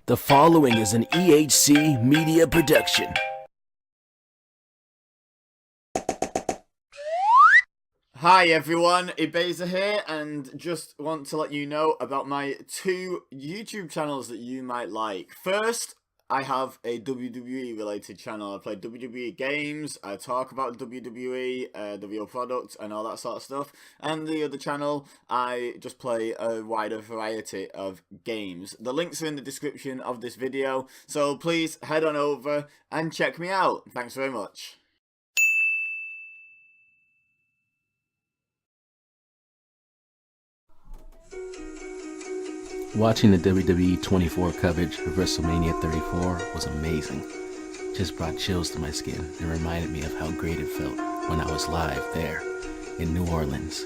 The following is an EHC media production. Hi everyone, EP7 here, and just want to let you know about my two YouTube channels that you might like. First, I have a WWE related channel. I play WWE games, I talk about WWE, the real product and all that sort of stuff. And the other channel, I just play a wider variety of games. The links are in the description of this video, so please head on over and check me out. Thanks very much. Watching the WWE 24 coverage of WrestleMania 34 was amazing. Just brought chills to my skin and reminded me of how great it felt when I was live there in New Orleans.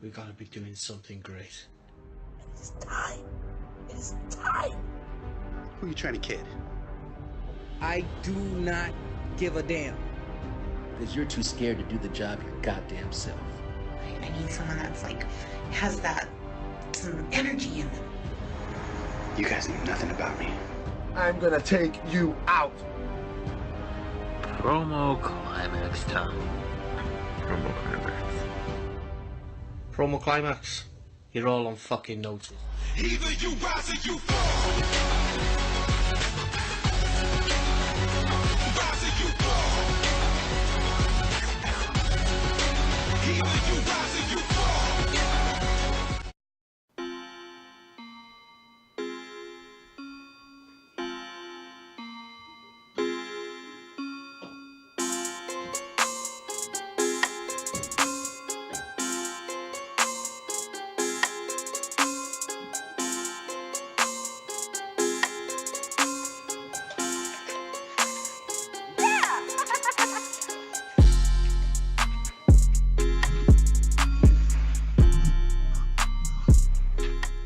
We gotta be doing something great. It's time. It's time. Who are you trying to kid? I do not give a damn. Because you're too scared to do the job your goddamn self. I need someone that's like, has that, some energy in them. You guys know nothing about me. I'm gonna take you out. Promo climax time. Promo climax. Promo climax. You're all on fucking notice. Either you rise or you fall. Rise or you fall. Either you rise or you fall.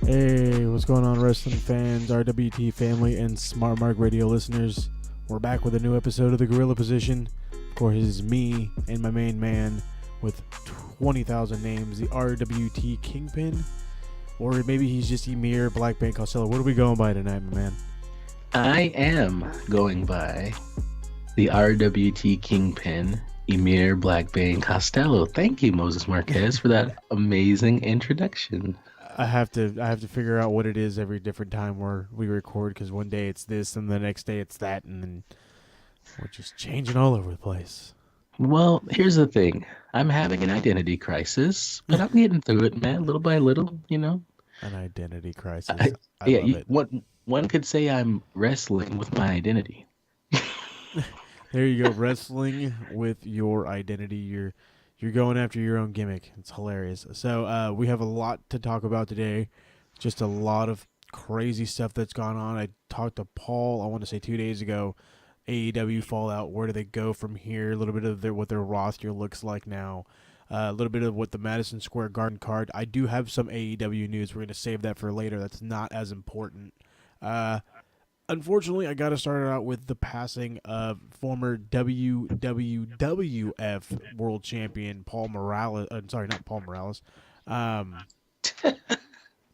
Hey, what's going on, wrestling fans, RWT family, and Smartmark radio listeners? We're back with a new episode of The Gorilla Position. Of course, it is me and my main man with 20,000 names, the RWT Kingpin. Or maybe he's just Emir Blackbane Costello. What are we going by tonight, my man? I am going by the RWT Kingpin, Emir Blackbane Costello. Thank you, Moses Marquez, for that amazing introduction. I have to figure out what it is every different time where we record, because one day it's this and the next day it's that, and then we're just changing all over the place. Well, here's the thing. I'm having an identity crisis, but I'm getting through it, man, little by little, you know. An identity crisis. I love it. One could say I'm wrestling with my identity. There you go, wrestling with your identity. You're going after your own gimmick. It's hilarious. So we have a lot to talk about today. Just a lot of crazy stuff that's gone on. I talked to Paul, I want to say 2 days ago, AEW Fallout. Where do they go from here? A little bit of what their roster looks like now. A little bit of what the Madison Square Garden card. I do have some AEW news. We're going to save that for later. That's not as important. Unfortunately, I got to start out with the passing of former WWF World Champion Paul Morales. Not Paul Morales.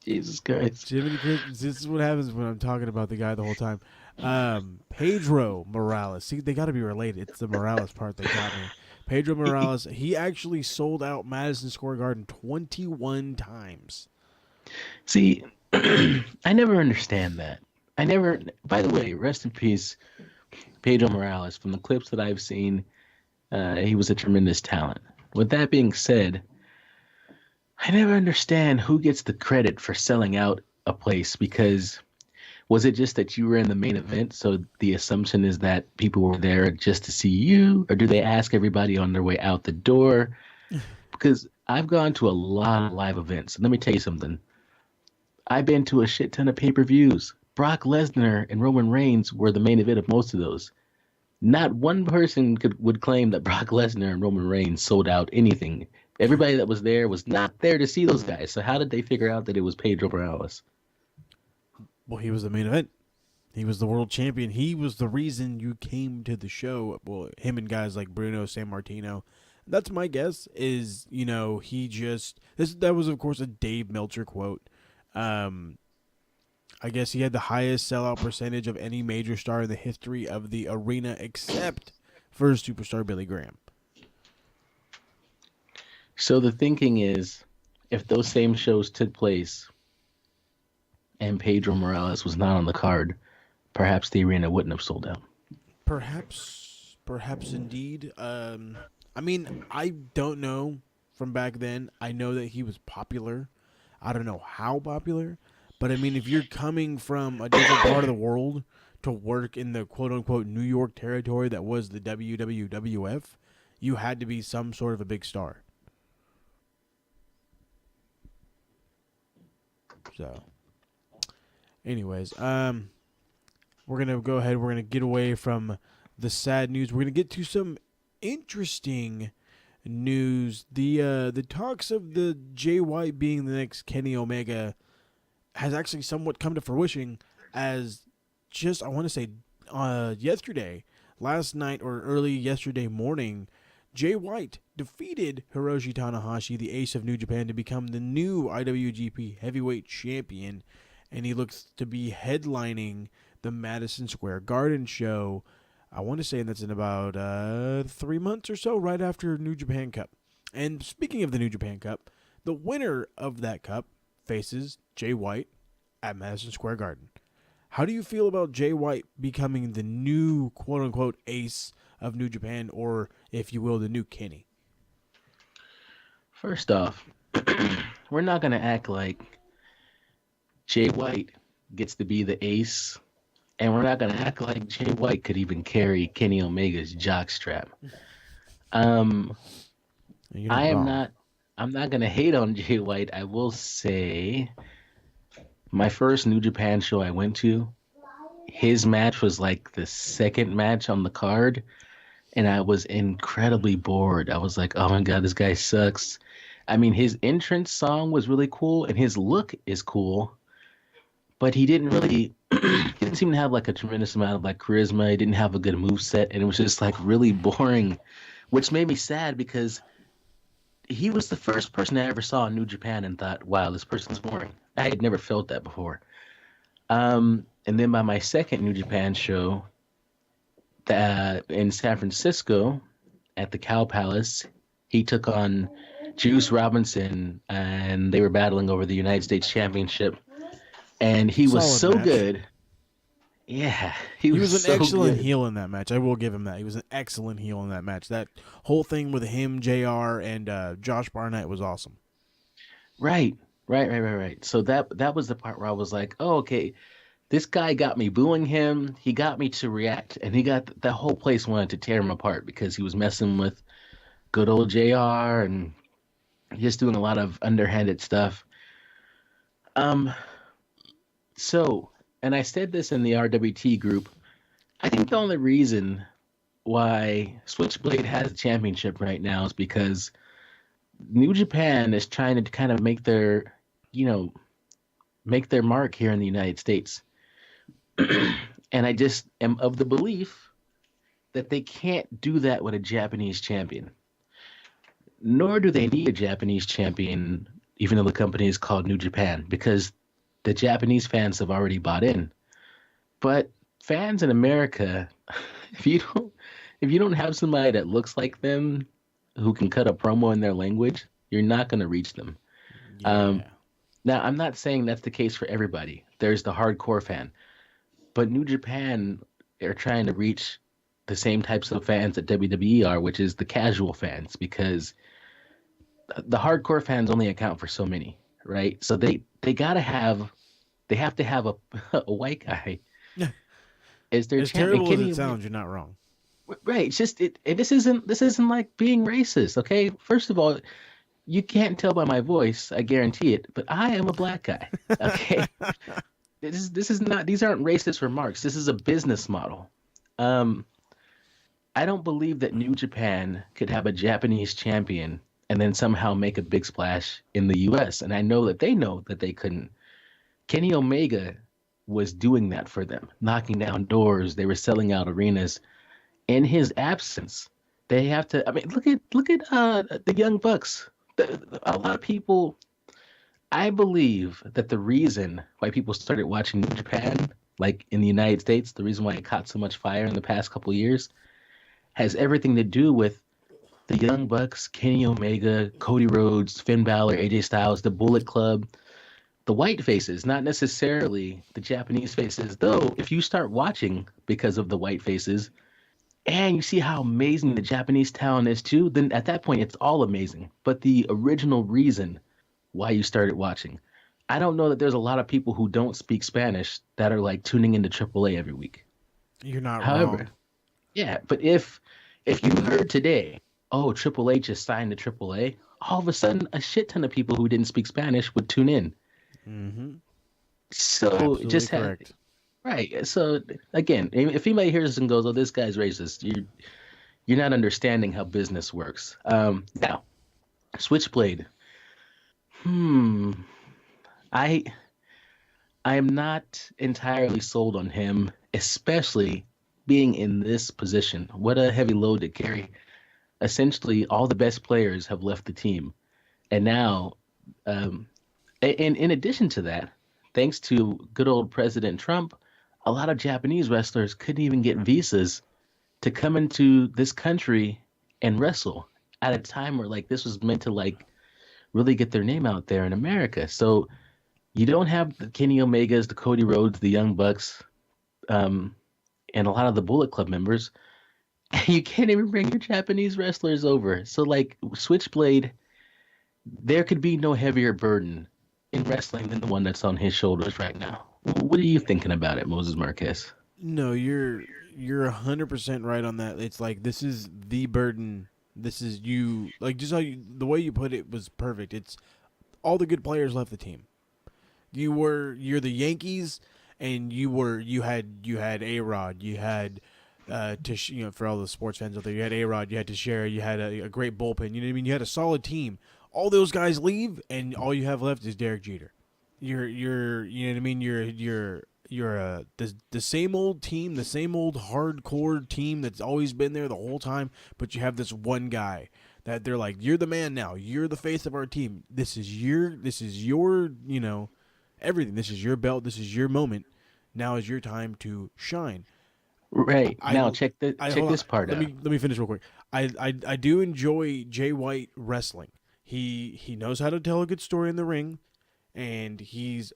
Jesus Christ. Jiminy Christmas. This is what happens when I'm talking about the guy the whole time. Pedro Morales. See, they got to be related. It's the Morales part that got me. Pedro Morales, he actually sold out Madison Square Garden 21 times. See, I never understand that. By the way, rest in peace, Pedro Morales. From the clips that I've seen, he was a tremendous talent. With that being said, I never understand who gets the credit for selling out a place, because was it just that you were in the main event, so the assumption is that people were there just to see you, or do they ask everybody on their way out the door? Because I've gone to a lot of live events, and let me tell you something. I've been to a shit ton of pay-per-views. Brock Lesnar and Roman Reigns were the main event of most of those. Not one person would claim that Brock Lesnar and Roman Reigns sold out anything. Everybody that was there was not there to see those guys. So how did they figure out that it was Pedro Morales? Well, he was the main event. He was the world champion. He was the reason you came to the show. Well, him and guys like Bruno Sammartino. That's my guess. Is he just that was of course a Dave Meltzer quote. I guess he had the highest sellout percentage of any major star in the history of the arena, except for superstar Billy Graham. So the thinking is, if those same shows took place and Pedro Morales was not on the card, perhaps the arena wouldn't have sold out. Perhaps indeed. I mean, I don't know from back then. I know that he was popular. I don't know how popular, but I mean, if you're coming from a different part of the world to work in the quote-unquote New York territory that was the WWF, you had to be some sort of a big star. So, anyways, we're gonna go ahead. We're gonna get away from the sad news. We're gonna get to some interesting news. The talks of the Jay White being the next Kenny Omega has actually somewhat come to fruition, as just I want to say last night or early yesterday morning, Jay White defeated Hiroshi Tanahashi, the ace of New Japan, to become the new IWGP Heavyweight Champion, and he looks to be headlining the Madison Square Garden show. I want to say that's in about 3 months or so, right after New Japan Cup. And speaking of the New Japan Cup, the winner of that cup faces Jay White at Madison Square Garden. How do you feel about Jay White becoming the new quote-unquote ace of New Japan, or, if you will, the new Kenny? First off, we're not going to act like Jay White gets to be the ace, and we're not going to act like Jay White could even carry Kenny Omega's jockstrap. I'm not going to hate on Jay White. I will say my first New Japan show I went to, his match was like the second match on the card, and I was incredibly bored. I was like, oh my God, this guy sucks. I mean, his entrance song was really cool, and his look is cool, but he didn't seem to have like a tremendous amount of like charisma. He didn't have a good moveset, and it was just like really boring, which made me sad because he was the first person I ever saw in New Japan and thought, wow, this person's boring. I had never felt that before. And then by my second New Japan show in San Francisco at the Cow Palace, he took on Juice Robinson, and they were battling over the United States Championship. And he was so good. Yeah, he was an so excellent good. heel in that match. I will give him that. He was an excellent heel in that match. That whole thing with him, JR, and Josh Barnett was awesome. Right. So that was the part where I was like, oh, okay, this guy got me booing him. He got me to react, and he got the whole place wanted to tear him apart because he was messing with good old JR and just doing a lot of underhanded stuff. So, and I said this in the RWT group, I think the only reason why Switchblade has a championship right now is because New Japan is trying to kind of make their mark here in the United States. And I just am of the belief that they can't do that with a Japanese champion. Nor do they need a Japanese champion, even though the company is called New Japan, because the Japanese fans have already bought in. But fans in America, if you don't have somebody that looks like them who can cut a promo in their language, you're not going to reach them. Yeah. Now, I'm not saying that's the case for everybody. There's the hardcore fan. But New Japan are trying to reach the same types of fans that WWE are, which is the casual fans, because the hardcore fans only account for so many, right? So they have to have a white guy as their as champion. terrible as it sounds, you're not wrong. Right. It's just and this isn't like being racist, okay? First of all, you can't tell by my voice, I guarantee it, but I am a black guy. Okay. This is not, these aren't racist remarks. This is a business model. I don't believe that New Japan could have a Japanese champion and then somehow make a big splash in the US. And I know that they couldn't. Kenny Omega was doing that for them, knocking down doors. They were selling out arenas. In his absence, they have to. I mean, look at the Young Bucks. A lot of people. I believe that the reason why people started watching New Japan, like in the United States, the reason why it caught so much fire in the past couple of years, has everything to do with the Young Bucks, Kenny Omega, Cody Rhodes, Finn Balor, AJ Styles, the Bullet Club, the white faces, not necessarily the Japanese faces. Though, if you start watching because of the white faces, and you see how amazing the Japanese talent is too, then at that point it's all amazing. But the original reason why you started watching, I don't know that there's a lot of people who don't speak Spanish that are like tuning into AAA every week. You're not However, wrong. yeah, but if you heard today, oh, Triple H just signed to AAA, all of a sudden a shit ton of people who didn't speak Spanish would tune in. Mm-hmm. So Absolutely just correct. right. So again, if anybody hears this and goes, "Oh, this guy's racist," you're not understanding how business works. Now, Switchblade. I I am not entirely sold on him, especially being in this position. What a heavy load to carry. Essentially, all the best players have left the team, and now, and in addition to that, thanks to good old President Trump, a lot of Japanese wrestlers couldn't even get visas to come into this country and wrestle at a time where like this was meant to like really get their name out there in America. So you don't have the Kenny Omegas, the Cody Rhodes, the Young Bucks, and a lot of the Bullet Club members. You can't even bring your Japanese wrestlers over. So like Switchblade, there could be no heavier burden in wrestling than the one that's on his shoulders right now. What are you thinking about it, Moses Marquez? No, you're 100% right on that. It's like this is the burden. This is you. Like just how the way you put it was perfect. It's all the good players left the team. You're the Yankees, and you had A-Rod, you had for all the sports fans out there, you had A-Rod, you had Teixeira, you had a great bullpen. You know what I mean? You had a solid team. All those guys leave, and all you have left is Derek Jeter. You're you know what I mean? You're the same old team, the same old hardcore team that's always been there the whole time, but you have this one guy that they're like, you're the man now. You're the face of our team. This is your everything. This is your belt. This is your moment. Now is your time to shine. Right. Now check this part out. Let me finish real quick. I do enjoy Jay White wrestling. He knows how to tell a good story in the ring, and he's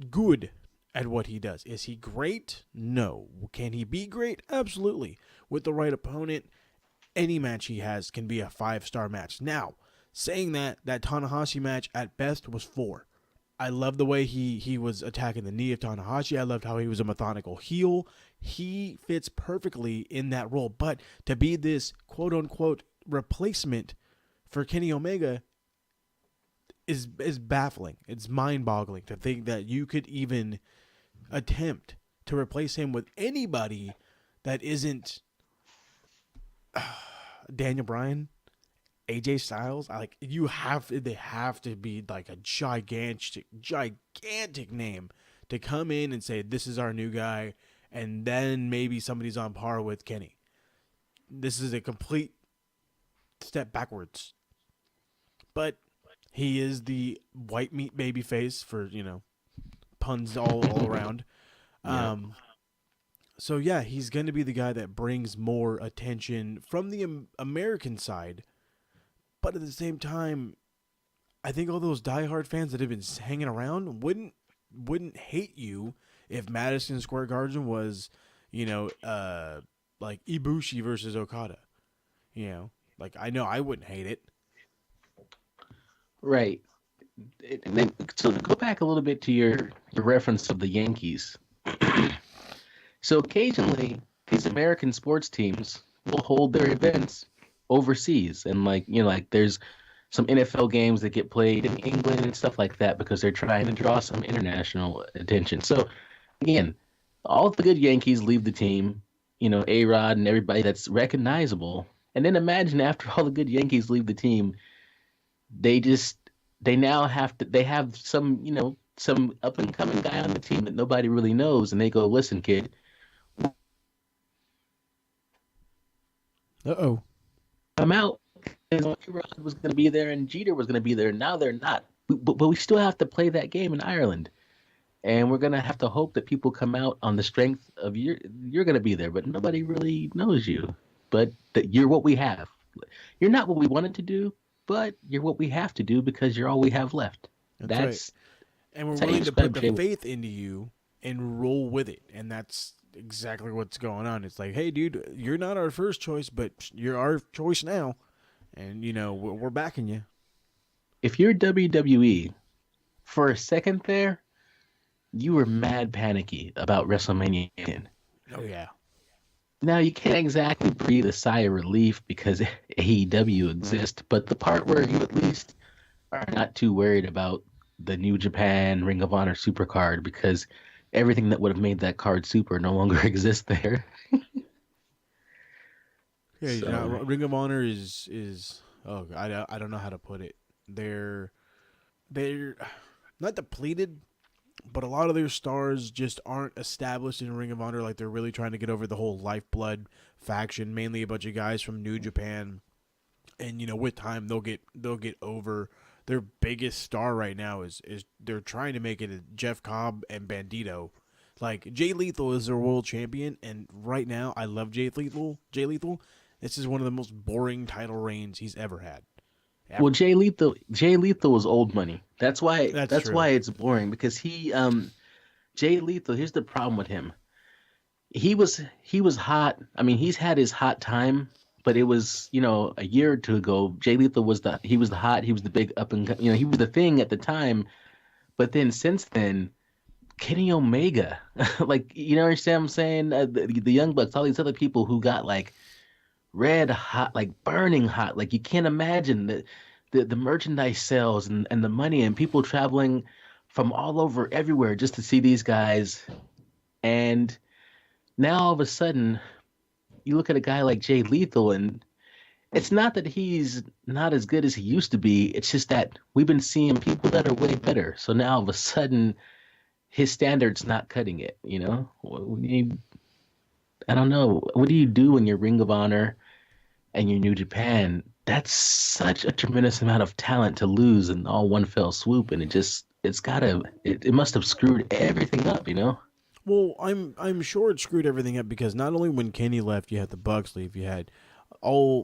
good at what he does. Is he great? No. Can he be great? Absolutely. With the right opponent, any match he has can be a 5-star match. Now, saying that Tanahashi match at best was 4. I love the way he was attacking the knee of Tanahashi. I loved how he was a methodical heel. He fits perfectly in that role. But to be this quote-unquote replacement for Kenny Omega is baffling. It's mind-boggling to think that you could even attempt to replace him with anybody that isn't Daniel Bryan, AJ Styles. They have to be like a gigantic name to come in and say, this is our new guy, and then maybe somebody's on par with Kenny. This is a complete step backwards. But he is the white meat baby face for, puns all around. Yeah. So yeah, he's going to be the guy that brings more attention from the American side. But at the same time, I think all those diehard fans that have been hanging around wouldn't hate you if Madison Square Garden was, like Ibushi versus Okada. I know I wouldn't hate it. Right. And then, so to go back a little bit to your reference of the Yankees. So occasionally, these American sports teams will hold their events overseas, and like there's some NFL games that get played in England and stuff like that because they're trying to draw some international attention. So again, all the good Yankees leave the team, A-Rod and everybody that's recognizable. And then imagine after all the good Yankees leave the team, they have some, some up and coming guy on the team that nobody really knows, and they go, "Listen, kid, Uh-oh. I'm out." And Rod was going to be there, and Jeter was going to be there. Now they're not, but we still have to play that game in Ireland, and we're going to have to hope that people come out on the strength of you're going to be there, but nobody really knows you, but that you're what we have. You're not what we wanted to do, but you're what we have to do because you're all we have left. That's right. And we're that's how you willing to put describe the Shea. faith into you and roll with it. And that's exactly what's going on. It's like, hey, dude, you're not our first choice, but you're our choice now. And, you know, we're backing you. If you're WWE, for a second there, you were mad panicky about WrestleMania. Oh, yeah. Now, you can't exactly breathe a sigh of relief because AEW exists, but the part where you at least are not too worried about the New Japan Ring of Honor Supercard because everything that would have made that card super no longer exists there. Yeah, So- Ring of Honor is I don't know how to put it. They're not depleted, but a lot of their stars just aren't established in Ring of Honor. Like they're really trying to get over the whole Lifeblood faction, mainly a bunch of guys from New Japan, and you know with time they'll get over. Their biggest star right now is they're trying to make it a Jeff Cobb and Bandito. Like Jay Lethal is their world champion, and right now I love Jay Lethal. This is one of the most boring title reigns he's ever had. Ever. Well, Jay Lethal is old money. That's why That's true. why it's boring because Jay Lethal, here's the problem with him. He was hot. I mean, he's had his hot time, but it was, you know, a year or two ago. Jay Lethal was the hot, he was the big up and, you know, he was the thing at the time. But then since then, Kenny Omega, like, you know, understand what I'm saying? The Young Bucks, all these other people who got like red hot, like burning hot, like you can't imagine the merchandise sales and the money and people traveling from all over everywhere just to see these guys. And now all of a sudden you look at a guy like Jay Lethal, and it's not that he's not as good as he used to be, it's just that we've been seeing people that are way better, so now all of a sudden his standard's not cutting it, you know. I don't know, what do you do when you're Ring of Honor and you're New Japan? That's such a tremendous amount of talent to lose in all one fell swoop, and it must have screwed everything up, you know. Well, I'm sure it screwed everything up because not only when Kenny left, you had the Bucks leave, you had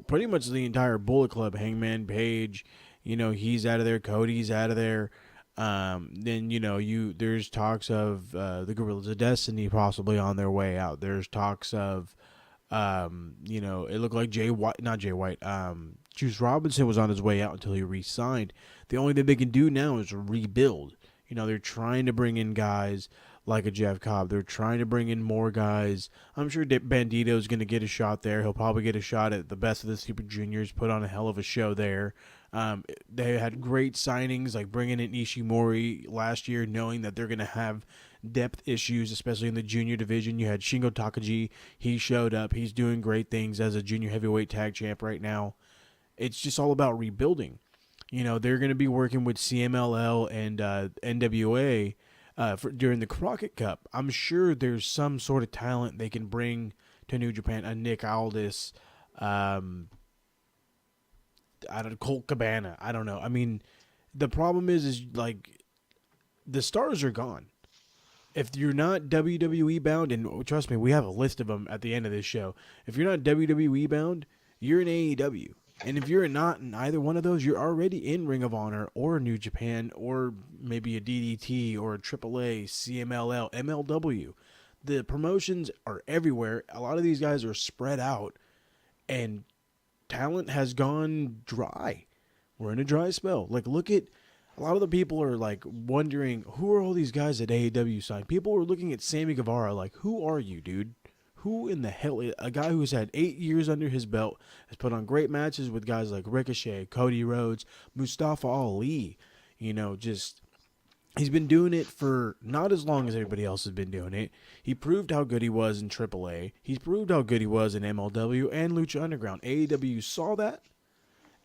pretty much the entire Bullet Club, Hangman Page, you know, he's out of there, Cody's out of there. Then you know there's talks of the Guerrillas of Destiny possibly on their way out. There's talks of you know, it looked like Juice Robinson was on his way out until he re-signed. The only thing they can do now is rebuild. You know, they're trying to bring in guys like a Jeff Cobb. They're trying to bring in more guys. I'm sure Bandito's going to get a shot there. He'll probably get a shot at the Best of the Super Juniors, put on a hell of a show there. They had great signings, like bringing in Ishimori last year, knowing that they're going to have depth issues, especially in the junior division. You had Shingo Takagi. He showed up. He's doing great things as a junior heavyweight tag champ right now. It's just all about rebuilding. You know, they're going to be working with CMLL and NWA during the Crockett Cup. I'm sure there's some sort of talent they can bring to New Japan. A Nick Aldis, Colt Cabana. I don't know. I mean, the problem is like the stars are gone. If you're not WWE bound, and trust me, we have a list of them at the end of this show. If you're not WWE bound, you're in AEW. And if you're not in either one of those, you're already in Ring of Honor or New Japan or maybe a DDT or a AAA, CMLL, MLW. The promotions are everywhere. A lot of these guys are spread out, and talent has gone dry. We're in a dry spell. Like, look at a lot of the people are like wondering, who are all these guys at AEW signed? People are looking at Sammy Guevara like, who are you, dude? Who in the hell? A guy who's had 8 years under his belt, has put on great matches with guys like Ricochet, Cody Rhodes, Mustafa Ali. You know, just he's been doing it for not as long as everybody else has been doing it. He proved how good he was in AAA. He's proved how good he was in MLW and Lucha Underground. AEW saw that,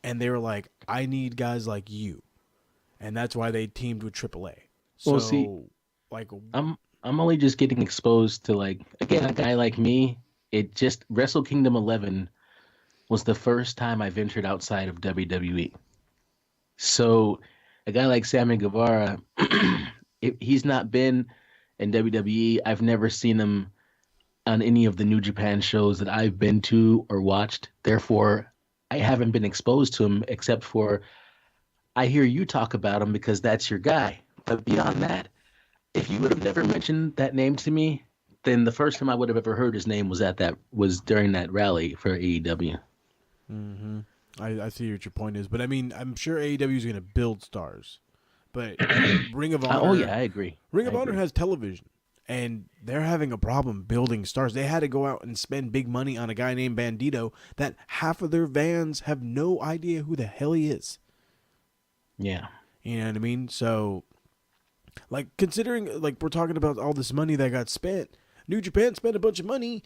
and they were like, I need guys like you. And that's why they teamed with AAA. Well, see, So, like, I'm only just getting exposed to, like, again, a guy like me. It just Wrestle Kingdom 11 was the first time I ventured outside of WWE. So a guy like Sammy Guevara, he's not been in WWE. I've never seen him on any of the New Japan shows that I've been to or watched. Therefore, I haven't been exposed to him except for I hear you talk about him because that's your guy. But beyond that, if you would have never mentioned that name to me, then the first time I would have ever heard his name was during that rally for AEW. mm-hmm. I see what your point is, but I mean, I'm sure AEW is going to build stars, but Ring of Honor. Oh yeah, I agree. Ring of Honor has television, and they're having a problem building stars. They had to go out and spend big money on a guy named Bandito that half of their fans have no idea who the hell he is. Yeah. You know what I mean? So, like, considering, like, we're talking about all this money that got spent, New Japan spent a bunch of money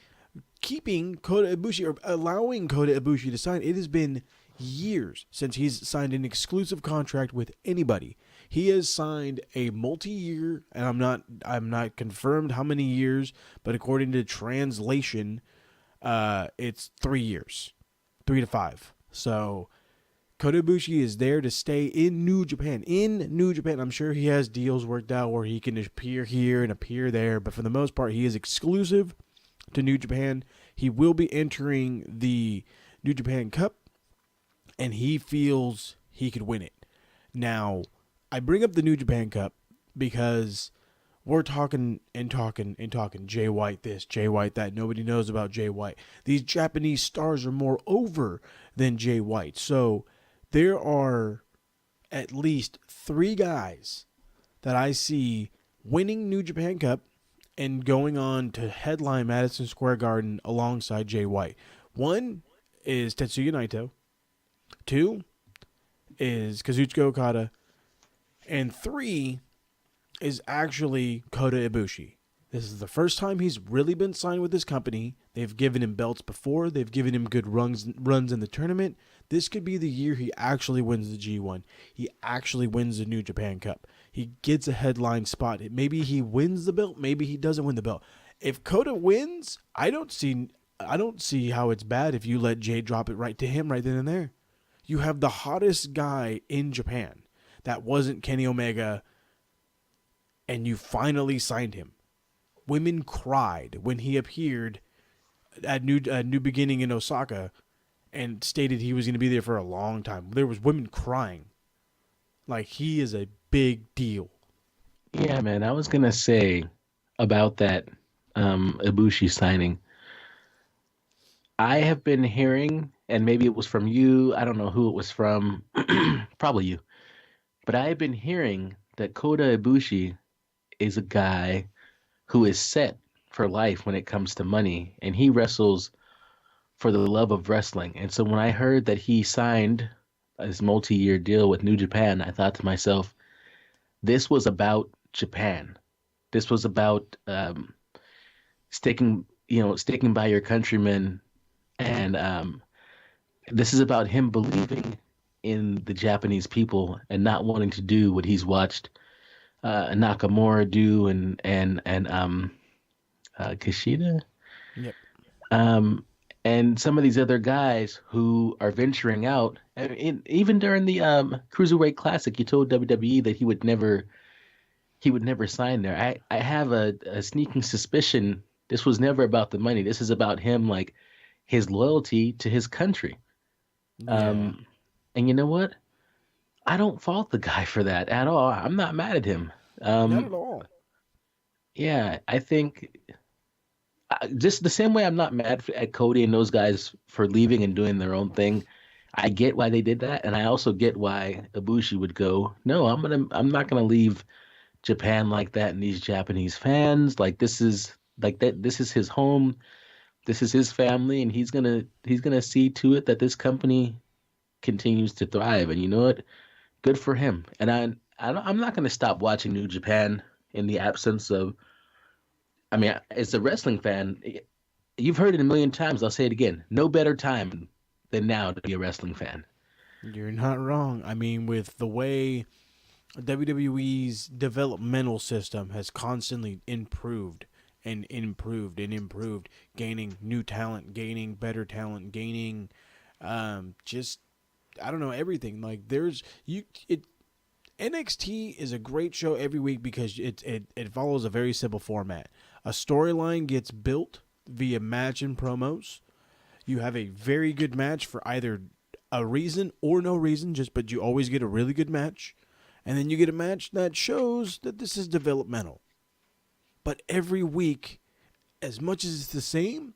keeping Kota Ibushi or allowing Kota Ibushi to sign. It has been years since he's signed an exclusive contract with anybody. He has signed a multi-year, and I'm not confirmed how many years, but according to translation, it's 3 years, 3 to 5. So Kota Ibushi is there to stay in New Japan. I'm sure he has deals worked out where he can appear here and appear there, but for the most part, he is exclusive to New Japan. He will be entering the New Japan Cup, and he feels he could win it. Now, I bring up the New Japan Cup because we're talking Jay White this, Jay White that. Nobody knows about Jay White. These Japanese stars are more over than Jay White. So there are at least 3 guys that I see winning New Japan Cup and going on to headline Madison Square Garden alongside Jay White. 1 is Tetsuya Naito. 2 is Kazuchika Okada. And 3 is actually Kota Ibushi. This is the first time he's really been signed with this company. They've given him belts before. They've given him good runs in the tournament. This could be the year he actually wins the G1. He actually wins the New Japan Cup. He gets a headline spot. Maybe he wins the belt. Maybe he doesn't win the belt. If Kota wins, I don't see how it's bad if you let Jay drop it right to him right then and there. You have the hottest guy in Japan that wasn't Kenny Omega, and you finally signed him. Women cried when he appeared at New Beginning in Osaka and stated he was going to be there for a long time. There was women crying. Like, he is a big deal. Yeah, man. I was going to say about that Ibushi signing. I have been hearing, and maybe it was from you, I don't know who it was from, probably you, but I have been hearing that Kota Ibushi is a guy who is set for life when it comes to money, and he wrestles for the love of wrestling. And so when I heard that he signed his multi-year deal with New Japan, I thought to myself, this was about Japan. This was about sticking by your countrymen, and this is about him believing in the Japanese people and not wanting to do what he's watched Nakamura do and Kushida. Yep. And some of these other guys who are venturing out. I mean, even during the Cruiserweight Classic, he told WWE that he would never sign there. I have a sneaking suspicion this was never about the money. This is about him, like, his loyalty to his country. Yeah. And you know what? I don't fault the guy for that at all. I'm not mad at him. Not at all. Yeah, I think just the same way I'm not mad at Cody and those guys for leaving and doing their own thing. I get why they did that, and I also get why Ibushi would go, no, I'm not gonna leave Japan like that and these Japanese fans. Like, this is his home, this is his family, and he's gonna see to it that this company continues to thrive. And you know what? Good for him. And I'm not gonna stop watching New Japan in the absence of. I mean, as a wrestling fan, you've heard it a million times. I'll say it again. No better time than now to be a wrestling fan. You're not wrong. I mean, with the way WWE's developmental system has constantly improved and improved and improved, gaining new talent, gaining better talent, gaining just I don't know, everything. Like there's you it NXT is a great show every week because it follows a very simple format. A storyline gets built via match and promos. You have a very good match for either a reason or no reason, but you always get a really good match. And then you get a match that shows that this is developmental. But every week, as much as it's the same,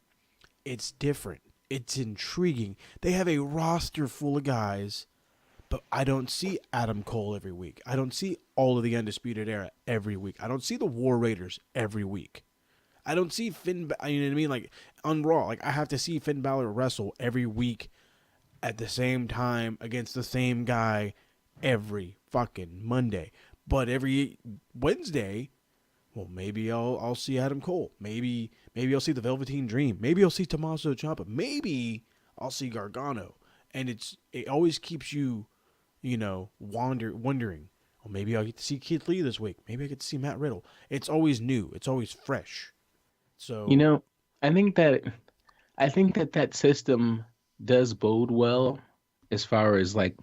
it's different. It's intriguing. They have a roster full of guys, but I don't see Adam Cole every week. I don't see all of the Undisputed Era every week. I don't see the War Raiders every week. I don't see Finn, you know what I mean? Like, on Raw, like, I have to see Finn Balor wrestle every week at the same time against the same guy every fucking Monday. But every Wednesday, well, maybe I'll see Adam Cole. Maybe I'll see the Velveteen Dream. Maybe I'll see Tommaso Ciampa. Maybe I'll see Gargano. And it always keeps you, wondering. Well, maybe I'll get to see Keith Lee this week. Maybe I get to see Matt Riddle. It's always new. It's always fresh. So I think that system does bode well as far as like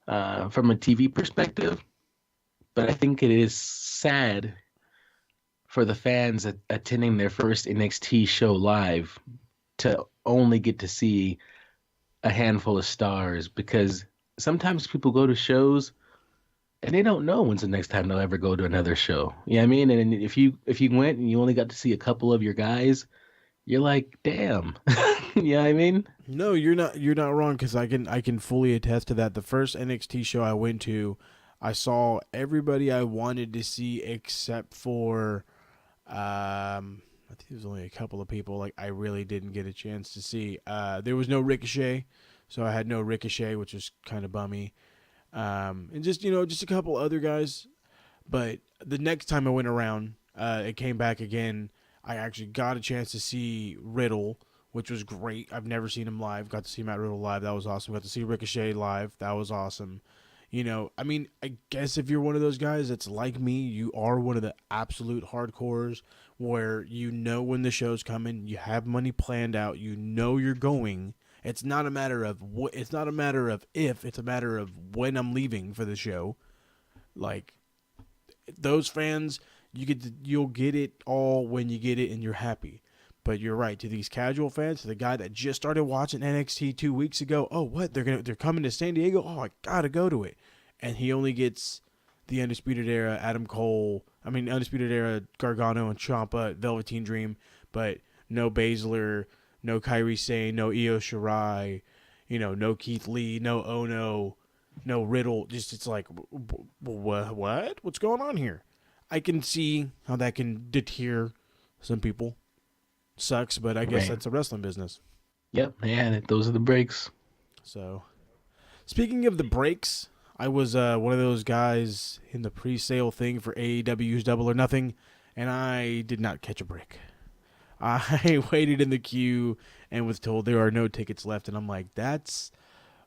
from a TV perspective, but I think it is sad for the fans attending their first NXT show live to only get to see a handful of stars, because sometimes people go to shows and they don't know when's the next time they'll ever go to another show. You know what I mean? And if you went and you only got to see a couple of your guys, you're like, damn. You know what I mean? No, you're not wrong, because I can fully attest to that. The first NXT show I went to, I saw everybody I wanted to see except for I think there was only a couple of people like I really didn't get a chance to see. There was no Ricochet, so I had no Ricochet, which was kind of bummy. And just a couple other guys. But the next time I went around, it came back again. I actually got a chance to see Riddle, which was great. I've never seen him live. Got to see Matt Riddle live. That was awesome. Got to see Ricochet live. That was awesome. I guess if you're one of those guys that's like me, you are one of the absolute hardcores where when the show's coming, you have money planned out, you're going. It's not a matter of what. It's not a matter of if. It's a matter of when I'm leaving for the show. Like those fans, you'll get it all when you get it, and you're happy. But you're right. To these casual fans, to the guy that just started watching NXT 2 weeks ago, oh, what? They're coming to San Diego? Oh, I gotta go to it. And he only gets the Undisputed Era, Undisputed Era, Gargano and Ciampa, Velveteen Dream, but no Baszler, no Kairi Sane, no Io Shirai, no Keith Lee, no Ono, no Riddle. Just it's like, what? What's going on here? I can see how that can deter some people. Sucks, but I guess that's a wrestling business. Yep, yeah, those are the breaks. So, speaking of the breaks, I was one of those guys in the pre-sale thing for AEW's Double or Nothing, and I did not catch a break. I waited in the queue and was told there are no tickets left, and I'm like, that's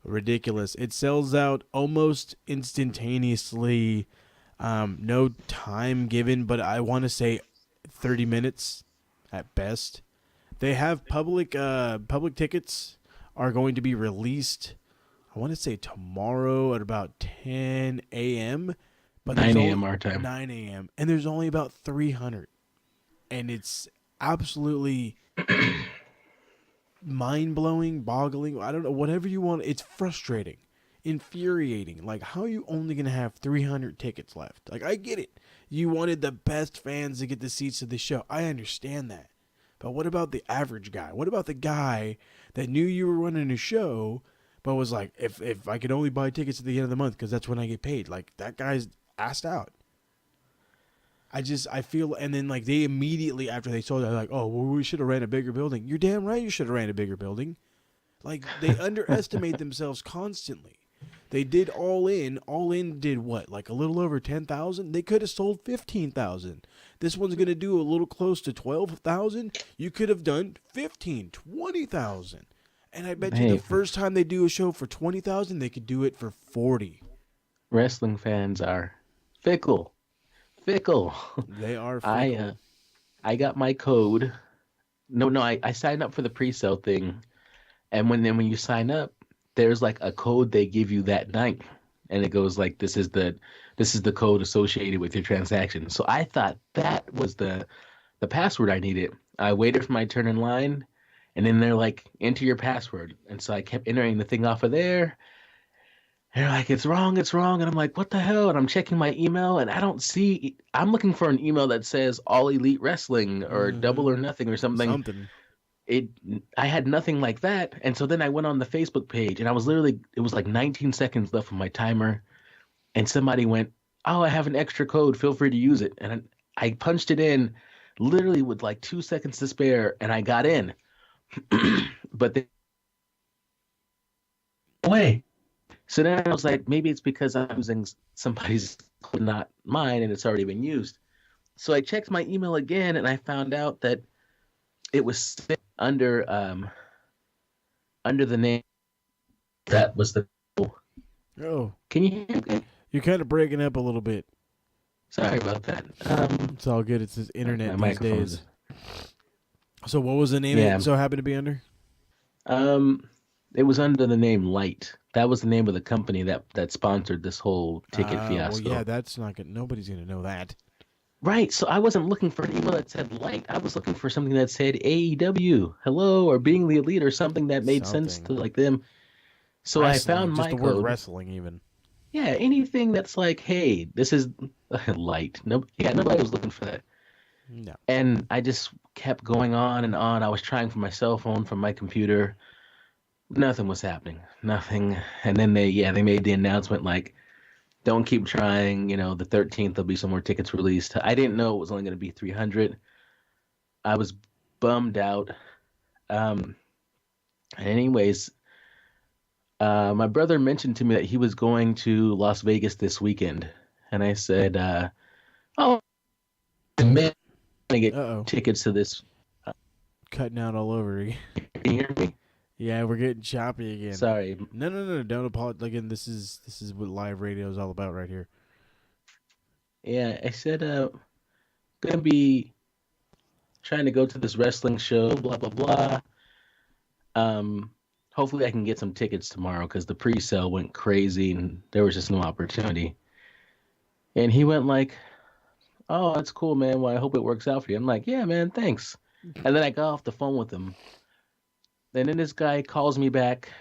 ridiculous. It sells out almost instantaneously. No time given, but I want to say 30 minutes at best. They have public tickets are going to be released, I want to say tomorrow at about 10 a.m. But 9 a.m. our time. 9 a.m. And there's only about 300. And it's absolutely mind-blowing, boggling. I don't know, whatever you want. It's frustrating, infuriating. Like, how are you only going to have 300 tickets left? Like, I get it. You wanted the best fans to get the seats to the show. I understand that. But what about the average guy? What about the guy that knew you were running a show, but was like, if I could only buy tickets at the end of the month because that's when I get paid? Like, that guy's assed out. I feel, and then like they immediately after they sold it, they're like, oh, well, we should have ran a bigger building. You're damn right you should have ran a bigger building. Like, they underestimate themselves constantly. They did All In. All In did what? Like a little over 10,000? They could have sold 15,000. This one's going to do a little close to 12,000. You could have done 15, 20,000. And I bet you the first time they do a show for 20,000, they could do it for 40. Wrestling fans are fickle, fickle. They are I fickle. I got my code. No, I signed up for the pre-sale thing, and when you sign up, there's like a code they give you that night, and it goes like this is the code associated with your transaction. So I thought that was the password I needed. I waited for my turn in line, and then they're like, enter your password, and so I kept entering the thing off of there. And they're like, it's wrong. And I'm like, what the hell? And I'm checking my email and I don't see, I'm looking for an email that says All Elite Wrestling or Double or Nothing or something. Something. I had nothing like that. And so then I went on the Facebook page and it was like 19 seconds left on my timer. And somebody went, oh, I have an extra code. Feel free to use it. And I punched it in literally with like 2 seconds to spare and I got in. But then, wait. So then I was like, maybe it's because I'm using somebody's code, not mine, and it's already been used. So I checked my email again, and I found out that it was sent under the name that was the. Oh, Can you hear me? you're kind of breaking up a little bit. Sorry about that. It's all good. It's this internet My these microphone's- days. So what was the name Yeah. it so happened to be under? It was under the name Light. That was the name of the company that sponsored this whole ticket fiasco. Well, yeah, that's not good. Nobody's gonna know that. Right, so I wasn't looking for an email that said Light. I was looking for something that said AEW, hello, or Being the Elite, or something that made sense to like them. So Wrestling, I found just my the word code. wrestling even. Yeah, anything that's like, hey, this is Light. Nobody was looking for that. No. And I just kept going on and on. I was trying from my cell phone, from my computer. Nothing was happening. Nothing. And then they made the announcement like, don't keep trying. The 13th there'll be some more tickets released. I didn't know it was only going to be 300. I was bummed out. Anyways, my brother mentioned to me that he was going to Las Vegas this weekend, and I said, "Oh, man, I get tickets to this." Cutting out all over again. Can you hear me? Yeah, we're getting choppy again. Sorry. No. Don't apologize. Again, this is what live radio is all about right here. Yeah, I said, gonna be trying to go to this wrestling show, blah blah blah. Hopefully I can get some tickets tomorrow because the pre-sale went crazy and there was just no opportunity. And he went like, "Oh, that's cool, man. Well, I hope it works out for you." I'm like, "Yeah, man, thanks." And then I got off the phone with him. And then this guy calls me back,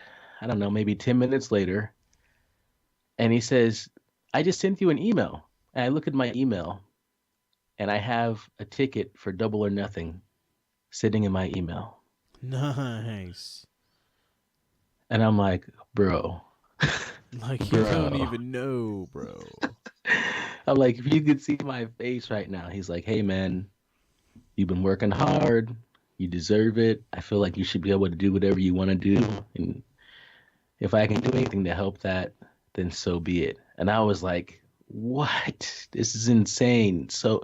I don't know, maybe 10 minutes later. And he says, "I just sent you an email." And I look at my email and I have a ticket for Double or Nothing sitting in my email. Nice. And I'm like, bro. Like, you don't even know, bro. I'm like, if you could see my face right now. He's like, "Hey, man, you've been working hard. You deserve it. I feel like you should be able to do whatever you want to do. And if I can do anything to help that, then so be it." And I was like, what? This is insane. So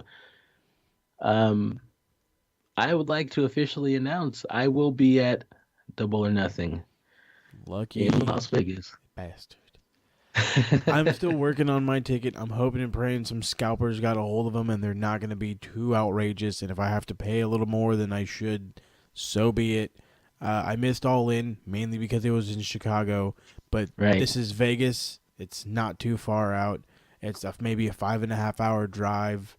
I would like to officially announce I will be at Double or Nothing. Lucky in Las Vegas. Bastard. I'm still working on my ticket. I'm hoping and praying some scalpers got a hold of them and they're not going to be too outrageous. And if I have to pay a little more than I should, so be it. I missed All In mainly because it was in Chicago, but This is Vegas. It's not too far out. It's maybe a 5.5 hour drive.